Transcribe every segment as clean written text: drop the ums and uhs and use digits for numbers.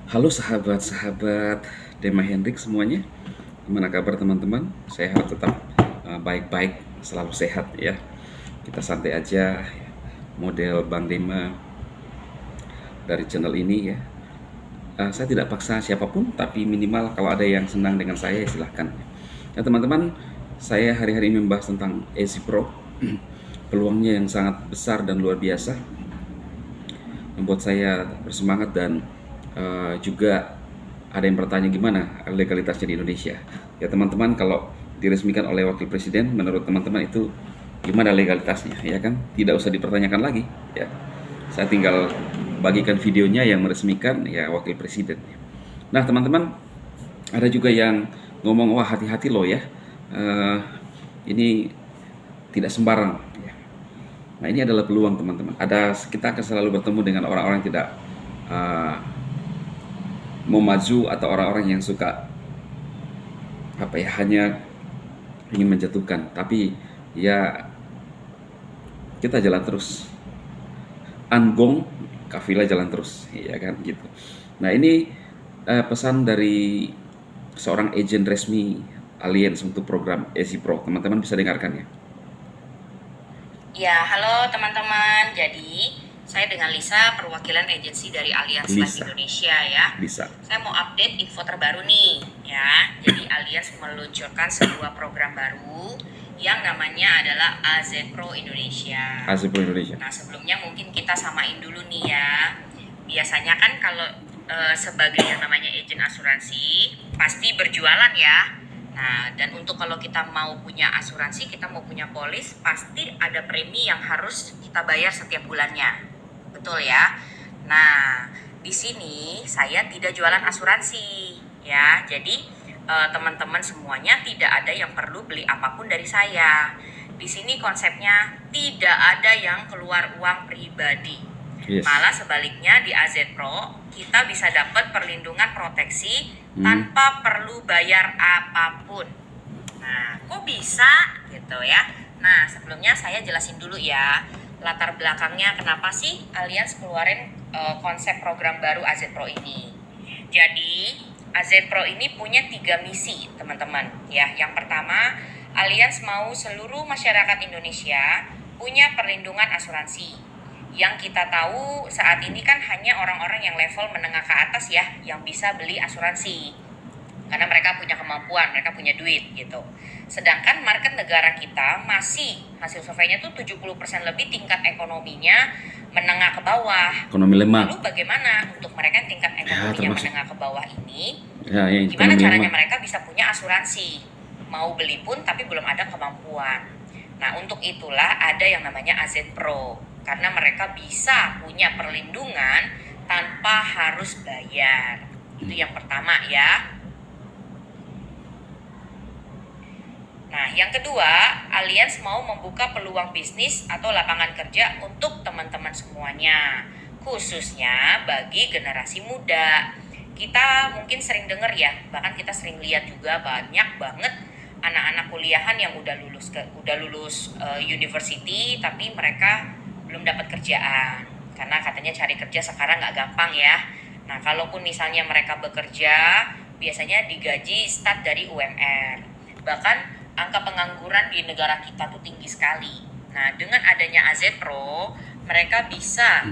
Halo sahabat-sahabat Dema Hendrik semuanya. Gimana kabar teman-teman? Saya harap tetap baik-baik, selalu sehat ya. Kita santai aja, model Bang Dema dari channel ini ya. Saya tidak paksa siapapun, tapi minimal kalau ada yang senang dengan saya ya silahkan. Nah teman-teman, saya hari-hari ini membahas tentang Easy Pro. Peluangnya yang sangat besar dan luar biasa, membuat saya bersemangat dan juga ada yang bertanya gimana legalitasnya di Indonesia. Ya teman-teman, kalau diresmikan oleh wakil presiden, menurut teman-teman itu gimana legalitasnya, ya kan? Tidak usah dipertanyakan lagi, ya. Saya tinggal bagikan videonya yang meresmikan ya wakil presiden. Nah teman-teman, ada juga yang ngomong, wah hati-hati loh ya, Eh, ini tidak sembarang. Ya. Nah ini adalah peluang teman-teman. Kita akan selalu bertemu dengan orang-orang yang tidak uh, mau maju, atau orang-orang yang suka hanya ingin menjatuhkan, tapi ya kita jalan terus, anggong kafilah jalan terus, ya kan gitu. Nah ini pesan dari seorang agen resmi Allianz untuk program Easy Pro, teman-teman bisa dengarkan ya. Ya, halo teman-teman. Jadi, saya dengan Lisa, perwakilan agensi dari Allianz Life Lisa, Indonesia ya. Lisa. Saya mau update info terbaru nih ya. Jadi, Allianz meluncurkan sebuah program baru yang namanya adalah AZ Pro Indonesia. AZ Pro Indonesia. Nah, sebelumnya mungkin kita samain dulu nih ya. Biasanya kan kalau sebagai yang namanya agen asuransi pasti berjualan ya. Nah, dan untuk kalau kita mau punya asuransi, kita mau punya polis, pasti ada premi yang harus kita bayar setiap bulannya. Betul ya? Nah, di sini saya tidak jualan asuransi ya. Jadi teman-teman semuanya tidak ada yang perlu beli apapun dari saya. Di sini konsepnya tidak ada yang keluar uang pribadi. Yes. Malah sebaliknya di AZ Pro kita bisa dapat perlindungan proteksi tanpa perlu bayar apapun. Nah, kok bisa gitu ya? Nah, sebelumnya saya jelasin dulu ya latar belakangnya kenapa sih Allianz keluarin konsep program baru AZ Pro ini. Jadi, AZ Pro ini punya 3 misi, teman-teman. Ya, yang pertama, Allianz mau seluruh masyarakat Indonesia punya perlindungan asuransi. Yang kita tahu saat ini kan hanya orang-orang yang level menengah ke atas ya yang bisa beli asuransi. Karena mereka punya kemampuan, mereka punya duit gitu. Sedangkan market negara kita masih, hasil surveinya tuh 70% lebih tingkat ekonominya menengah ke bawah. Ekonomi lemah. Lalu bagaimana untuk mereka yang tingkat ekonominya menengah ke bawah ini? Gimana caranya mereka bisa punya asuransi? Mau beli pun tapi belum ada kemampuan. Nah, untuk itulah ada yang namanya AZ Pro. Karena mereka bisa punya perlindungan tanpa harus bayar. Itu yang pertama ya. Nah, yang kedua, Allianz mau membuka peluang bisnis atau lapangan kerja untuk teman-teman semuanya, khususnya bagi generasi muda. Kita mungkin sering dengar ya, bahkan kita sering lihat juga banyak banget anak-anak kuliahan yang udah lulus university tapi mereka belum dapat kerjaan karena katanya cari kerja sekarang nggak gampang ya. Nah, kalaupun misalnya mereka bekerja, biasanya digaji start dari UMR. Bahkan angka pengangguran di negara kita tuh tinggi sekali. Nah, dengan adanya AZ Pro, mereka bisa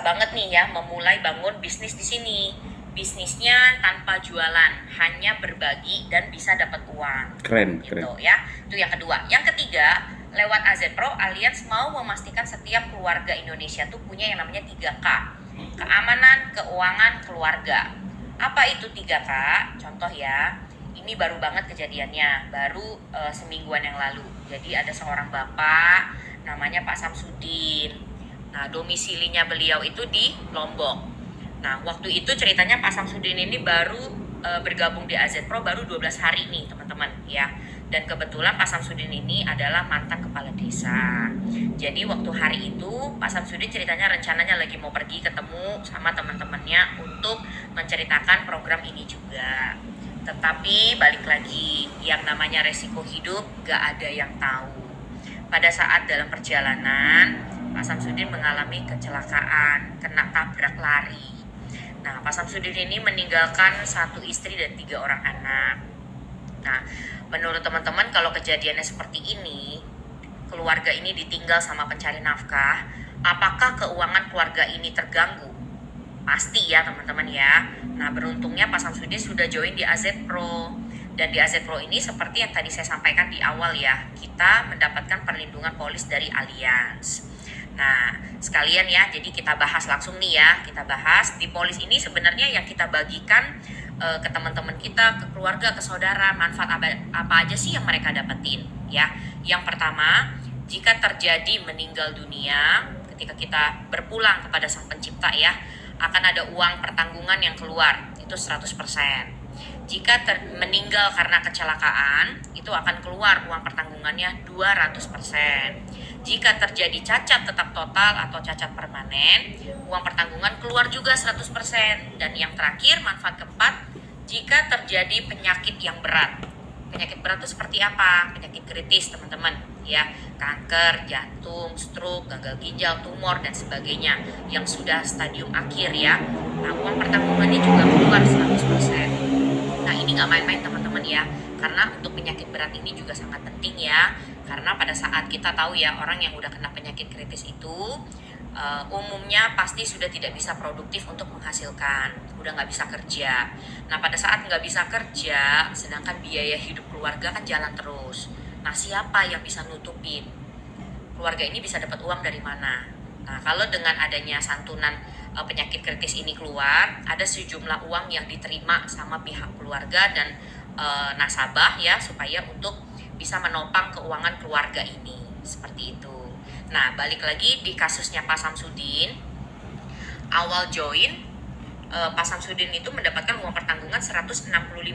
banget nih ya memulai bangun bisnis di sini. Bisnisnya tanpa jualan, hanya berbagi dan bisa dapat uang. Keren, gitu keren. ya. Itu yang kedua. Yang ketiga, lewat AZ Pro, Allianz mau memastikan setiap keluarga Indonesia tuh punya yang namanya 3K. Keamanan, keuangan, keluarga. Apa itu 3K? Contoh ya, ini baru banget kejadiannya, baru semingguan yang lalu. Jadi ada seorang bapak, namanya Pak Samsudin. Nah, domisilinya beliau itu di Lombok. Nah, waktu itu ceritanya Pak Samsudin ini baru bergabung di AZ Pro baru 12 hari nih, teman-teman ya. Dan kebetulan Pak Samsudin ini adalah mantan kepala desa. Jadi waktu hari itu Pak Samsudin ceritanya rencananya lagi mau pergi ketemu sama teman-temannya untuk menceritakan program ini juga. Tetapi balik lagi, yang namanya resiko hidup gak ada yang tahu. Pada saat dalam perjalanan, Pak Samsudin mengalami kecelakaan, kena tabrak lari. Nah, Pak Samsudin ini meninggalkan 1 istri dan 3 orang anak. Nah, menurut teman-teman kalau kejadiannya seperti ini, keluarga ini ditinggal sama pencari nafkah, apakah keuangan keluarga ini terganggu? Pasti ya teman-teman ya. Nah, beruntungnya Pak Samsudin sudah join di AZ Pro. Dan di AZ Pro ini seperti yang tadi saya sampaikan di awal ya, kita mendapatkan perlindungan polis dari Allianz. Nah, sekalian ya, jadi kita bahas langsung nih ya. Kita bahas di polis ini sebenarnya yang kita bagikan ke teman-teman kita, ke keluarga, ke saudara, manfaat apa aja sih yang mereka dapetin ya. Yang pertama, jika terjadi meninggal dunia, ketika kita berpulang kepada Sang Pencipta ya, akan ada uang pertanggungan yang keluar, itu 100%. Jika meninggal karena kecelakaan, itu akan keluar uang pertanggungannya 200%. Jika terjadi cacat tetap total atau cacat permanen, uang pertanggungan keluar juga 100%. Dan yang terakhir, manfaat keempat, jika terjadi penyakit yang berat. Penyakit berat itu seperti apa? Penyakit kritis, teman-teman, ya. Kanker, jantung, stroke, gagal ginjal, tumor, dan sebagainya yang sudah stadium akhir ya. Nah, uang pertanggungannya juga keluar 100%. Nah, ini nggak main-main teman-teman ya, karena untuk penyakit berat ini juga sangat penting ya, karena pada saat kita tahu ya, orang yang udah kena penyakit kritis itu umumnya pasti sudah tidak bisa produktif untuk menghasilkan, udah nggak bisa kerja. Nah, pada saat nggak bisa kerja, sedangkan biaya hidup keluarga kan jalan terus. Nah, siapa yang bisa nutupin? Keluarga ini bisa dapat uang dari mana? Nah, kalau dengan adanya santunan penyakit kritis ini keluar, ada sejumlah uang yang diterima sama pihak keluarga dan nasabah ya, supaya untuk bisa menopang keuangan keluarga ini, seperti itu. Nah, balik lagi di kasusnya Pak Samsudin, awal join Pak Samsudin itu mendapatkan uang pertanggungan 165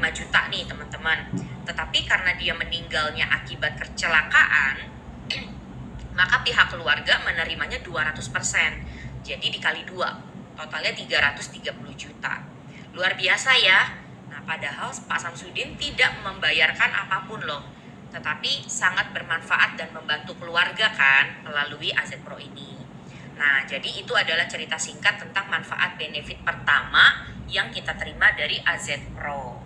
juta nih teman-teman. Tetapi karena dia meninggalnya akibat kecelakaan, maka pihak keluarga menerimanya 200%. Jadi dikali 2, totalnya 330 juta. Luar biasa ya. Nah, padahal Pak Samsudin tidak membayarkan apapun loh, tetapi sangat bermanfaat dan membantu keluarga kan melalui AZ Pro ini. Nah, jadi itu adalah cerita singkat tentang manfaat benefit pertama yang kita terima dari AZ Pro.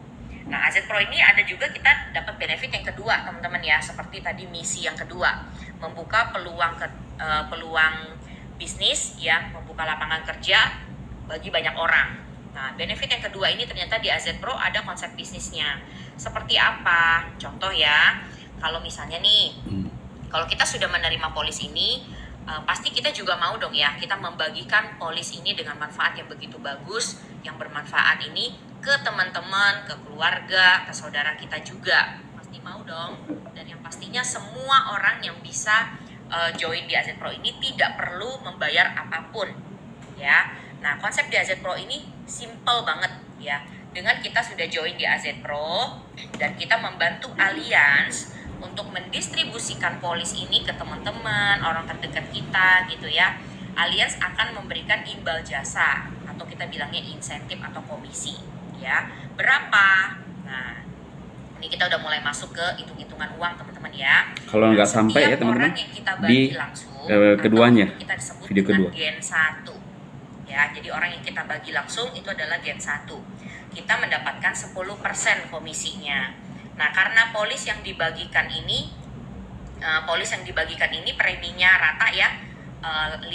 Nah, AZ Pro ini ada juga kita dapat benefit yang kedua teman-teman ya, seperti tadi misi yang kedua, membuka peluang bisnis ya, membuka lapangan kerja bagi banyak orang. Nah, benefit yang kedua ini ternyata di AZ Pro ada konsep bisnisnya. Seperti apa? Contoh ya, kalau misalnya nih, kalau kita sudah menerima polis ini, pasti kita juga mau dong ya, kita membagikan polis ini dengan manfaat yang begitu bagus, yang bermanfaat ini ke teman-teman, ke keluarga, ke saudara kita juga. Pasti mau dong. Dan yang pastinya semua orang yang bisa join di AZ Pro ini tidak perlu membayar apapun ya. Nah, konsep di AZ Pro ini simple banget ya. Dengan kita sudah join di AZ Pro dan kita membantu Allianz untuk mendistribusikan polis ini ke teman-teman, orang terdekat kita gitu ya. Allianz akan memberikan imbal jasa atau kita bilangnya insentif atau komisi ya. Berapa? Nah, ini kita udah mulai masuk ke hitung-hitungan uang teman-teman ya. Kalau nggak sampai ya teman-teman, di keduanya, kita disebut video kedua. Gen 1 ya. Jadi orang yang kita bagi langsung itu adalah Gen 1. Kita mendapatkan 10% komisinya. Nah, karena polis yang dibagikan ini preminya rata ya, 500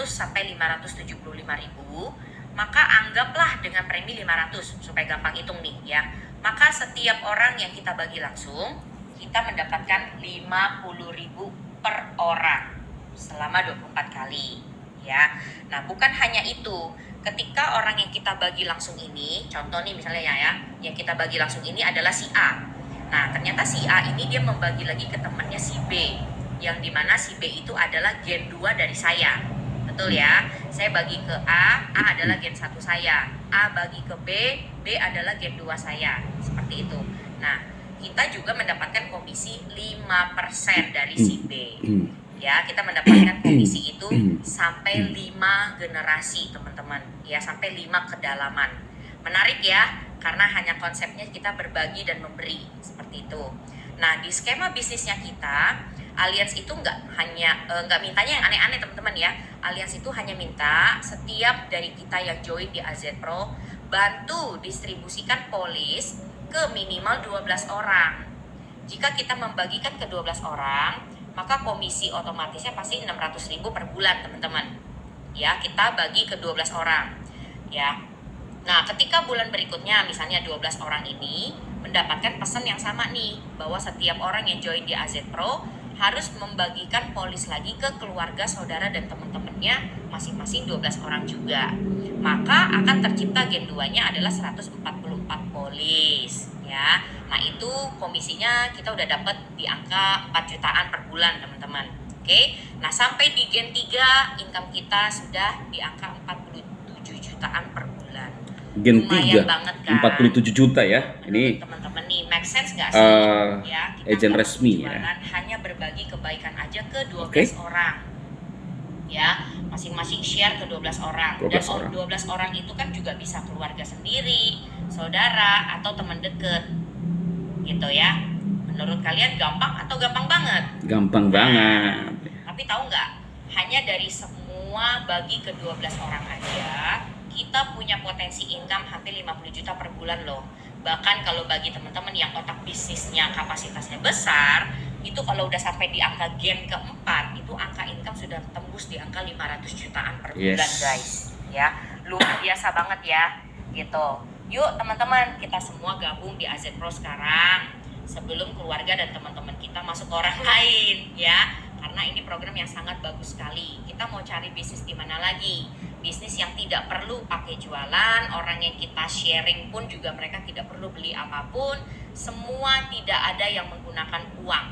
sampai 575 ribu, maka anggaplah dengan premi 500 supaya gampang hitung nih ya. Maka setiap orang yang kita bagi langsung, kita mendapatkan 50 ribu per orang selama 24 kali ya. Nah, bukan hanya itu, ketika orang yang kita bagi langsung ini, contoh nih misalnya ya, yang kita bagi langsung ini adalah si A. Nah, ternyata si A ini dia membagi lagi ke temannya si B, yang dimana si B itu adalah Gen 2 dari saya. Betul ya, saya bagi ke A adalah Gen 1 saya, A bagi ke B, B adalah Gen 2 saya, seperti itu. Nah, kita juga mendapatkan komisi 5% dari si B. Ya, kita mendapatkan komisi itu sampai 5 generasi teman-teman ya, sampai 5 kedalaman. Menarik ya, karena hanya konsepnya kita berbagi dan memberi, seperti itu. Nah, di skema bisnisnya kita Alliance itu nggak mintanya yang aneh-aneh teman-teman ya. Alliance itu hanya minta setiap dari kita yang join di AZ Pro bantu distribusikan polis ke minimal 12 orang. Jika kita membagikan ke 12 orang, maka komisi otomatisnya pasti 600.000 per bulan teman-teman. Ya, kita bagi ke 12 orang. Ya. Nah, ketika bulan berikutnya misalnya 12 orang ini mendapatkan pesan yang sama nih, bahwa setiap orang yang join di AZ Pro harus membagikan polis lagi ke keluarga, saudara, dan teman-temannya masing-masing 12 orang juga. Maka akan tercipta Gen 2-nya adalah 144 polis ya. Nah, itu komisinya kita udah dapat di angka 4 jutaan per bulan teman-teman. Oke. Nah, sampai di Gen 3 income kita sudah di angka 47 jutaan per bulan. Gen Lumayan 3 banget kan? 47 juta ya. Ini teman-teman nih, make sense nggak sih? Ya, kita agent nggak resmi ya. berjualan, hanya berbagi kebaikan aja ke 12 Oke. orang. Ya, masing-masing share ke 12 orang. 12 Dan orang. 12 orang itu kan juga bisa keluarga sendiri, saudara, atau teman deket. Gitu ya. Menurut kalian gampang atau gampang banget? Gampang banget. Tapi tahu nggak? Hanya dari semua bagi ke 12 orang aja, kita punya potensi income hampir 50 juta per bulan loh. Bahkan kalau bagi teman-teman yang otak bisnisnya kapasitasnya besar, itu kalau udah sampai di angka Gen keempat, itu angka income sudah tembus di angka 500 jutaan per bulan guys. Ya, luar biasa banget ya. Gitu. Yuk teman-teman, kita semua gabung di AZ Pro sekarang. Sebelum keluarga dan teman-teman kita masuk ke orang lain ya. Karena ini program yang sangat bagus sekali. Kita mau cari bisnis di mana lagi? Bisnis yang tidak perlu pakai jualan, orang yang kita sharing pun juga mereka tidak perlu beli apapun. Semua tidak ada yang menggunakan uang.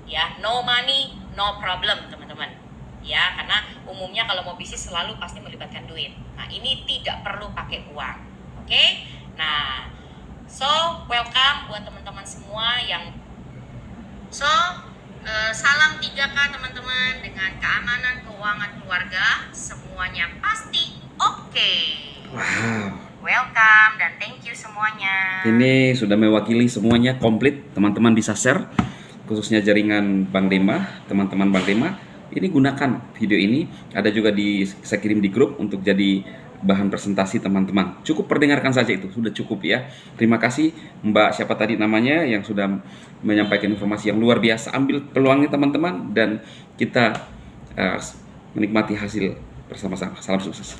Ya, no money, no problem, teman-teman. Ya, karena umumnya kalau mau bisnis selalu pasti melibatkan duit. Nah, ini tidak perlu pakai uang. Oke? Nah, so welcome buat teman-teman semua yang salam 3K teman-teman, dengan keamanan keuangan keluarga semuanya pasti oke. Wow. Welcome dan thank you semuanya. Ini sudah mewakili semuanya komplit. Teman-teman bisa share, khususnya jaringan Bank Dema, teman-teman Bank Dema. Ini gunakan video ini, ada juga saya kirim di grup untuk jadi bahan presentasi teman-teman. Cukup perdengarkan saja, itu sudah cukup ya. Terima kasih Mbak siapa tadi namanya yang sudah menyampaikan informasi yang luar biasa. Ambil peluangnya teman-teman dan kita menikmati hasil bersama-sama. Salam sukses.